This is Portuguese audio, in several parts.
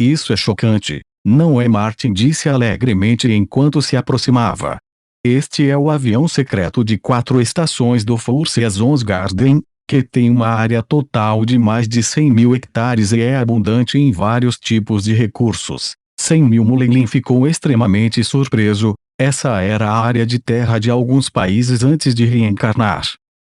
Isso é chocante, não é? Martin disse alegremente enquanto se aproximava. Este é o avião secreto de 4 estações do Force Zones Garden, que tem uma área total de mais de 100.000 hectares e é abundante em vários tipos de recursos. 100.000. Mullen ficou extremamente surpreso. Essa era a área de terra de alguns países antes de reencarnar.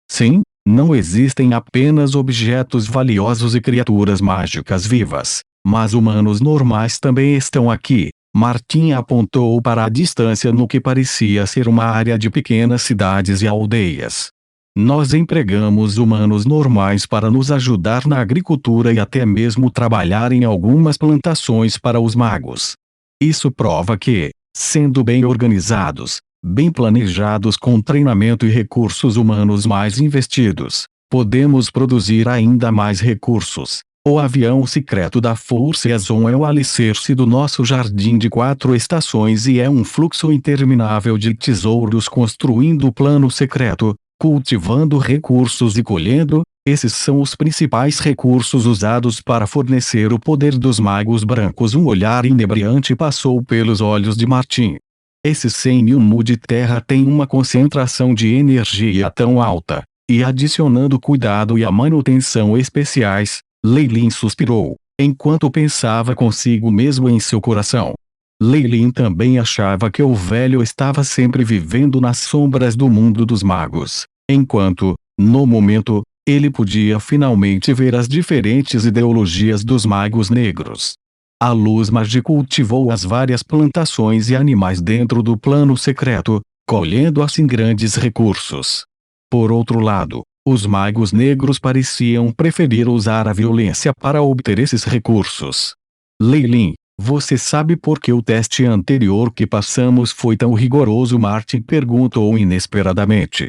Sim, não existem apenas objetos valiosos e criaturas mágicas vivas, mas humanos normais também estão aqui. Martin apontou para a distância no que parecia ser uma área de pequenas cidades e aldeias. Nós empregamos humanos normais para nos ajudar na agricultura e até mesmo trabalhar em algumas plantações para os magos. Isso prova que, sendo bem organizados, bem planejados com treinamento e recursos humanos mais investidos, podemos produzir ainda mais recursos. O avião secreto da Force Zone é o alicerce do nosso jardim de 4 estações e é um fluxo interminável de tesouros construindo o plano secreto, cultivando recursos e colhendo. Esses são os principais recursos usados para fornecer o poder dos magos brancos. Um olhar inebriante passou pelos olhos de Martin. Esses 100.000 mu de terra têm uma concentração de energia tão alta, e adicionando cuidado e a manutenção especiais, Leilin suspirou, enquanto pensava consigo mesmo em seu coração. Leilin também achava que o velho estava sempre vivendo nas sombras do mundo dos magos, enquanto, no momento, ele podia finalmente ver as diferentes ideologias dos magos negros. A luz mágica cultivou as várias plantações e animais dentro do plano secreto, colhendo assim grandes recursos. Por outro lado, os magos negros pareciam preferir usar a violência para obter esses recursos. Leilin, você sabe por que o teste anterior que passamos foi tão rigoroso? Martin perguntou inesperadamente.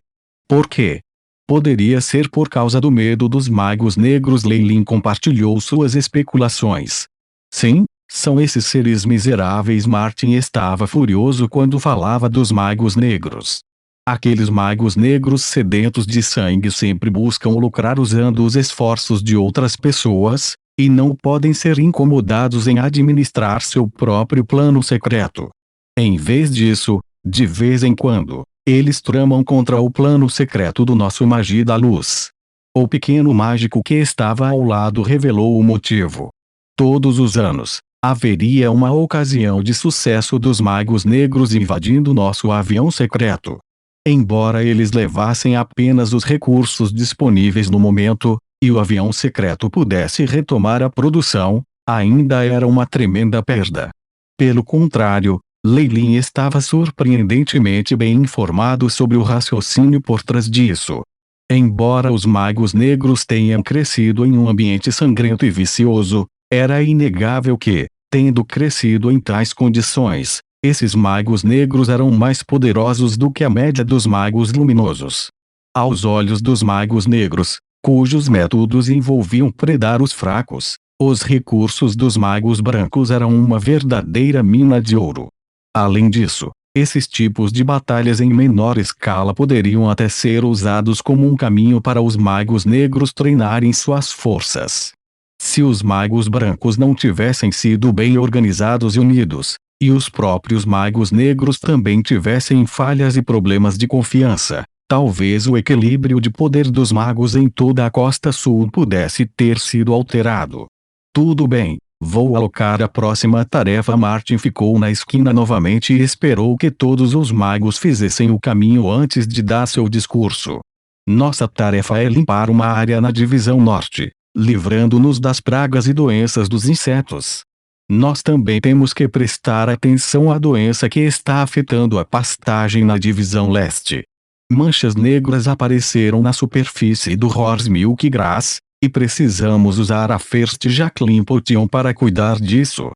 Por quê? Poderia ser por causa do medo dos magos negros. Leilin compartilhou suas especulações. Sim, são esses seres miseráveis. Martin estava furioso quando falava dos magos negros. Aqueles magos negros sedentos de sangue sempre buscam lucrar usando os esforços de outras pessoas, e não podem ser incomodados em administrar seu próprio plano secreto. Em vez disso, de vez em quando, eles tramam contra o plano secreto do nosso Magia da Luz. O pequeno mágico que estava ao lado revelou o motivo. Todos os anos, haveria uma ocasião de sucesso dos magos negros invadindo nosso avião secreto. Embora eles levassem apenas os recursos disponíveis no momento, e o avião secreto pudesse retomar a produção, ainda era uma tremenda perda. Pelo contrário, Leilin estava surpreendentemente bem informado sobre o raciocínio por trás disso. Embora os magos negros tenham crescido em um ambiente sangrento e vicioso, era inegável que, tendo crescido em tais condições, esses magos negros eram mais poderosos do que a média dos magos luminosos. Aos olhos dos magos negros, cujos métodos envolviam predar os fracos, os recursos dos magos brancos eram uma verdadeira mina de ouro. Além disso, esses tipos de batalhas em menor escala poderiam até ser usados como um caminho para os magos negros treinarem suas forças. Se os magos brancos não tivessem sido bem organizados e unidos, e os próprios magos negros também tivessem falhas e problemas de confiança, talvez o equilíbrio de poder dos magos em toda a Costa Sul pudesse ter sido alterado. Tudo bem, vou alocar a próxima tarefa. Martin ficou na esquina novamente e esperou que todos os magos fizessem o caminho antes de dar seu discurso. Nossa tarefa é limpar uma área na divisão norte, livrando-nos das pragas e doenças dos insetos. Nós também temos que prestar atenção à doença que está afetando a pastagem na divisão leste. Manchas negras apareceram na superfície do Horse Milk Grass, e precisamos usar a First Jacqueline Potion para cuidar disso.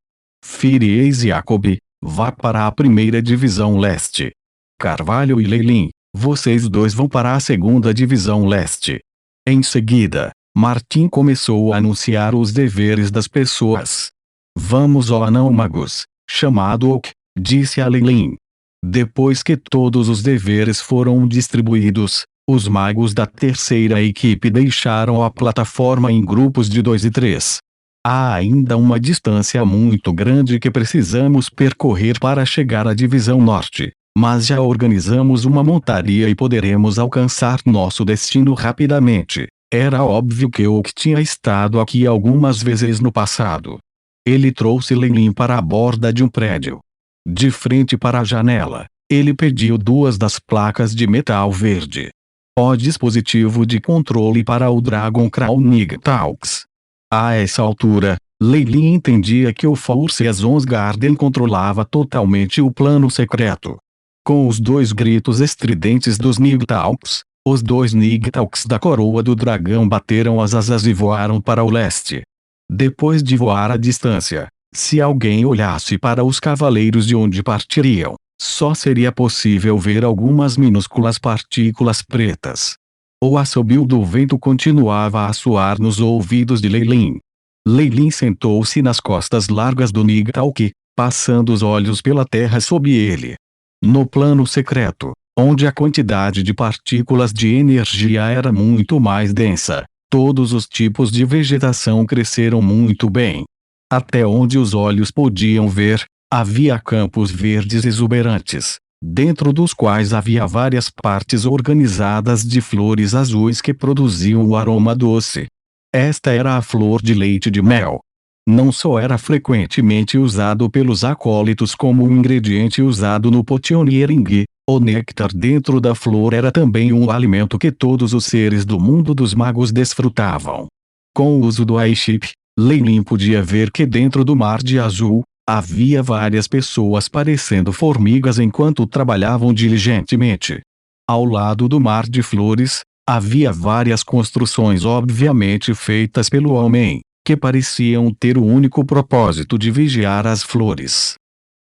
Fires Jacob, vá para a primeira divisão leste. Carvalho e Leilin, vocês dois vão para a segunda divisão leste. Em seguida, Martin começou a anunciar os deveres das pessoas. Vamos ao anão magos, chamado Oak, disse a Leilin. Depois que todos os deveres foram distribuídos, os magos da terceira equipe deixaram a plataforma em grupos de 2 e 3. Há ainda uma distância muito grande que precisamos percorrer para chegar à divisão norte, mas já organizamos uma montaria e poderemos alcançar nosso destino rapidamente. Era óbvio que Oak tinha estado aqui algumas vezes no passado. Ele trouxe Leilin para a borda de um prédio. De frente para a janela, ele pediu duas das placas de metal verde. O dispositivo de controle para o Dragon Crown Nighthawks. A essa altura, Leilin entendia que o Force Azons Garden controlava totalmente o plano secreto. Com os dois gritos estridentes dos Nighthawks, os dois Nighthawks da coroa do dragão bateram as asas e voaram para o leste. Depois de voar a distância, se alguém olhasse para os cavaleiros de onde partiriam, só seria possível ver algumas minúsculas partículas pretas. O assobio do vento continuava a soar nos ouvidos de Leilin. Leilin sentou-se nas costas largas do Nighthawk, passando os olhos pela terra sob ele. No plano secreto, onde a quantidade de partículas de energia era muito mais densa, todos os tipos de vegetação cresceram muito bem. Até onde os olhos podiam ver, havia campos verdes exuberantes, dentro dos quais havia várias partes organizadas de flores azuis que produziam o aroma doce. Esta era a flor de leite de mel. Não só era frequentemente usado pelos acólitos como um ingrediente usado no potioneering, o néctar dentro da flor era também um alimento que todos os seres do mundo dos magos desfrutavam. Com o uso do Airship, Leilin podia ver que dentro do mar de azul, havia várias pessoas parecendo formigas enquanto trabalhavam diligentemente. Ao lado do mar de flores, havia várias construções obviamente feitas pelo homem, que pareciam ter o único propósito de vigiar as flores.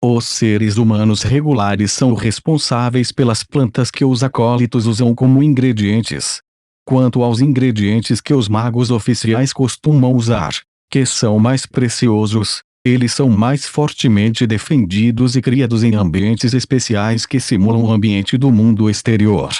Os seres humanos regulares são responsáveis pelas plantas que os acólitos usam como ingredientes. Quanto aos ingredientes que os magos oficiais costumam usar, que são mais preciosos, eles são mais fortemente defendidos e criados em ambientes especiais que simulam o ambiente do mundo exterior.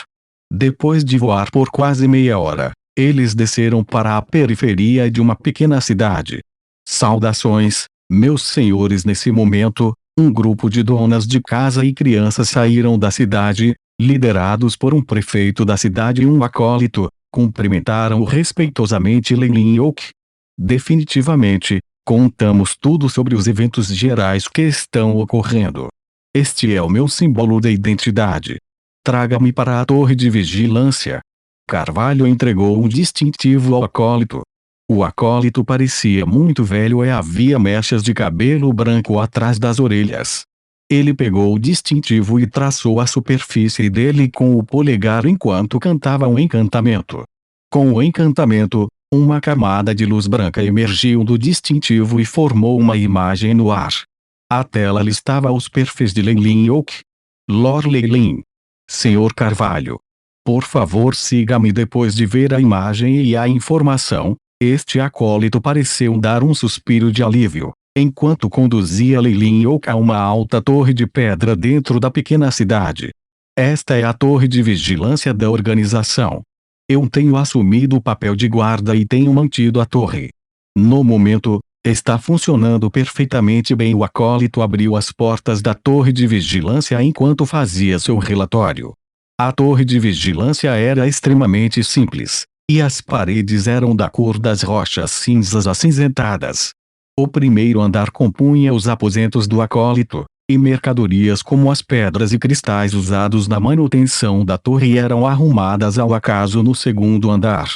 Depois de voar por quase meia hora, eles desceram para a periferia de uma pequena cidade. Saudações, meus senhores. Nesse momento, um grupo de donas de casa e crianças saíram da cidade, liderados por um prefeito da cidade e um acólito, cumprimentaram respeitosamente Leilin e Oak. Definitivamente, contamos tudo sobre os eventos gerais que estão ocorrendo. Este é o meu símbolo de identidade. Traga-me para a torre de vigilância. Carvalho entregou um distintivo ao acólito. O acólito parecia muito velho e havia mechas de cabelo branco atrás das orelhas. Ele pegou o distintivo e traçou a superfície dele com o polegar enquanto cantava um encantamento. Com o encantamento, uma camada de luz branca emergiu do distintivo e formou uma imagem no ar. A tela listava os perfis de Leilin e Oak. Lord Leilin. Senhor Carvalho. Por favor, siga-me. Depois de ver a imagem e a informação, este acólito pareceu dar um suspiro de alívio, enquanto conduzia Leilin e Oak a uma alta torre de pedra dentro da pequena cidade. Esta é a torre de vigilância da organização. Eu tenho assumido o papel de guarda e tenho mantido a torre. No momento, está funcionando perfeitamente bem. O acólito abriu as portas da torre de vigilância enquanto fazia seu relatório. A torre de vigilância era extremamente simples, e as paredes eram da cor das rochas cinzas acinzentadas. O primeiro andar compunha os aposentos do acólito, e mercadorias como as pedras e cristais usados na manutenção da torre eram arrumadas ao acaso no segundo andar.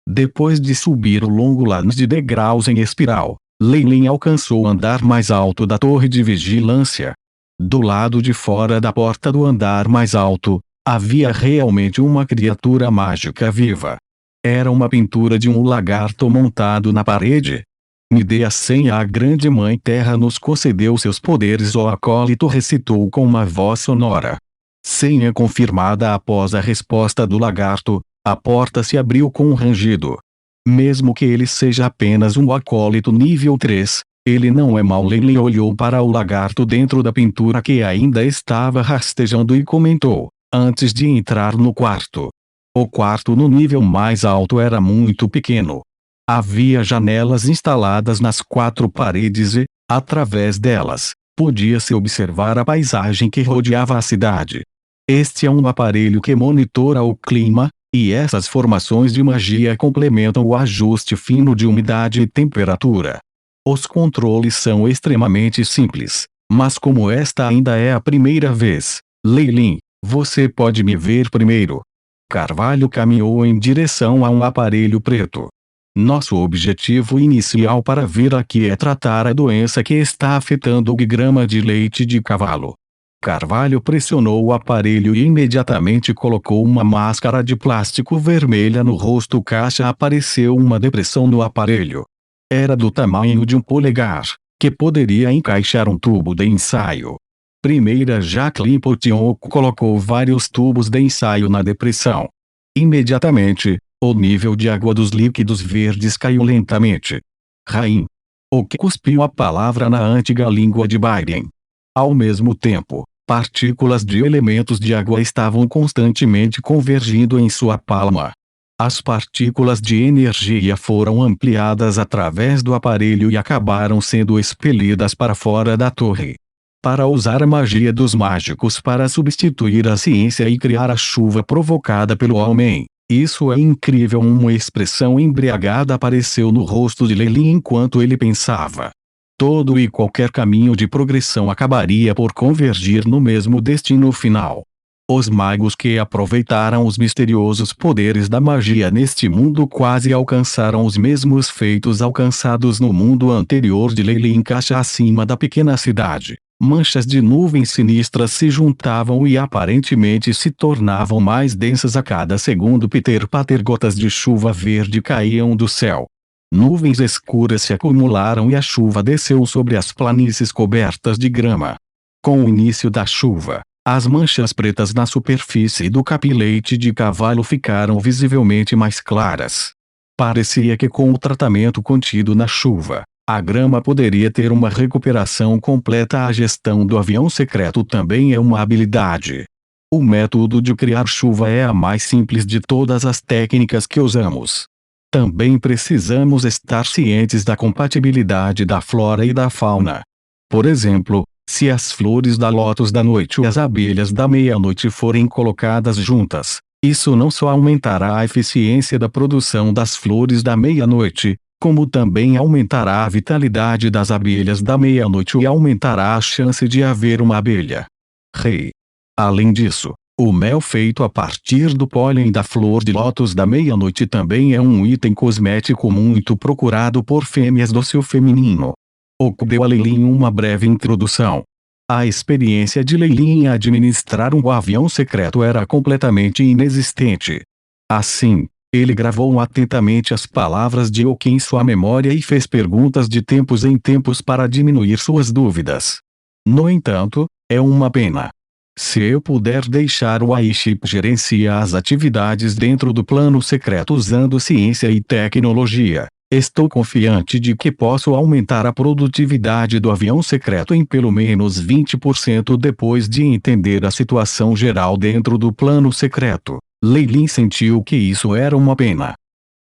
Depois de subir o longo lance de degraus em espiral, Leilin alcançou o andar mais alto da torre de vigilância. Do lado de fora da porta do andar mais alto, havia realmente uma criatura mágica viva. Era uma pintura de um lagarto montado na parede. Me dê a senha. A grande mãe terra nos concedeu seus poderes. O acólito recitou com uma voz sonora. Senha confirmada. Após a resposta do lagarto, a porta se abriu com um rangido. Mesmo que ele seja apenas um acólito nível 3, ele não é mau. Leilin olhou para o lagarto dentro da pintura que ainda estava rastejando e comentou, antes de entrar no quarto. O quarto no nível mais alto era muito pequeno. Havia janelas instaladas nas 4 paredes e, através delas, podia-se observar a paisagem que rodeava a cidade. Este é um aparelho que monitora o clima, e essas formações de magia complementam o ajuste fino de umidade e temperatura. Os controles são extremamente simples, mas como esta ainda é a primeira vez, Leilin, você pode me ver primeiro. Carvalho caminhou em direção a um aparelho preto. Nosso objetivo inicial para vir aqui é tratar a doença que está afetando o grama de leite de cavalo. Carvalho pressionou o aparelho e imediatamente colocou uma máscara de plástico vermelha no rosto. Caixa apareceu uma depressão no aparelho. Era do tamanho de um polegar, que poderia encaixar um tubo de ensaio. Primeira Jacqueline Potionco colocou vários tubos de ensaio na depressão. Imediatamente, o nível de água dos líquidos verdes caiu lentamente. Rain. O que cuspiu a palavra na antiga língua de Biden. Ao mesmo tempo, partículas de elementos de água estavam constantemente convergindo em sua palma. As partículas de energia foram ampliadas através do aparelho e acabaram sendo expelidas para fora da torre. Para usar a magia dos mágicos para substituir a ciência e criar a chuva provocada pelo homem. Isso é incrível. Uma expressão embriagada apareceu no rosto de Leilin enquanto ele pensava. Todo e qualquer caminho de progressão acabaria por convergir no mesmo destino final. Os magos que aproveitaram os misteriosos poderes da magia neste mundo quase alcançaram os mesmos feitos alcançados no mundo anterior de Leilin. Caixa acima da pequena cidade. Manchas de nuvens sinistras se juntavam e aparentemente se tornavam mais densas a cada segundo. Peter Pater. Gotas de chuva verde caíam do céu. Nuvens escuras se acumularam e a chuva desceu sobre as planícies cobertas de grama. Com o início da chuva, as manchas pretas na superfície do capim-leite de cavalo ficaram visivelmente mais claras. Parecia que com o tratamento contido na chuva, a grama poderia ter uma recuperação completa. A gestão do avião secreto também é uma habilidade. O método de criar chuva é a mais simples de todas as técnicas que usamos. Também precisamos estar cientes da compatibilidade da flora e da fauna. Por exemplo, se as flores da lótus da noite e as abelhas da meia-noite forem colocadas juntas, isso não só aumentará a eficiência da produção das flores da meia-noite, como também aumentará a vitalidade das abelhas da meia-noite e aumentará a chance de haver uma abelha rei. Além disso, o mel feito a partir do pólen da flor de lótus da meia-noite também é um item cosmético muito procurado por fêmeas do seu feminino. Oco deu a Leilin uma breve introdução. A experiência de Leilin em administrar um avião secreto era completamente inexistente. Assim, ele gravou atentamente as palavras de Oki em sua memória e fez perguntas de tempos em tempos para diminuir suas dúvidas. No entanto, é uma pena. Se eu puder deixar o Aiship gerenciar as atividades dentro do plano secreto usando ciência e tecnologia, estou confiante de que posso aumentar a produtividade do avião secreto em pelo menos 20% depois de entender a situação geral dentro do plano secreto. Leilin sentiu que isso era uma pena.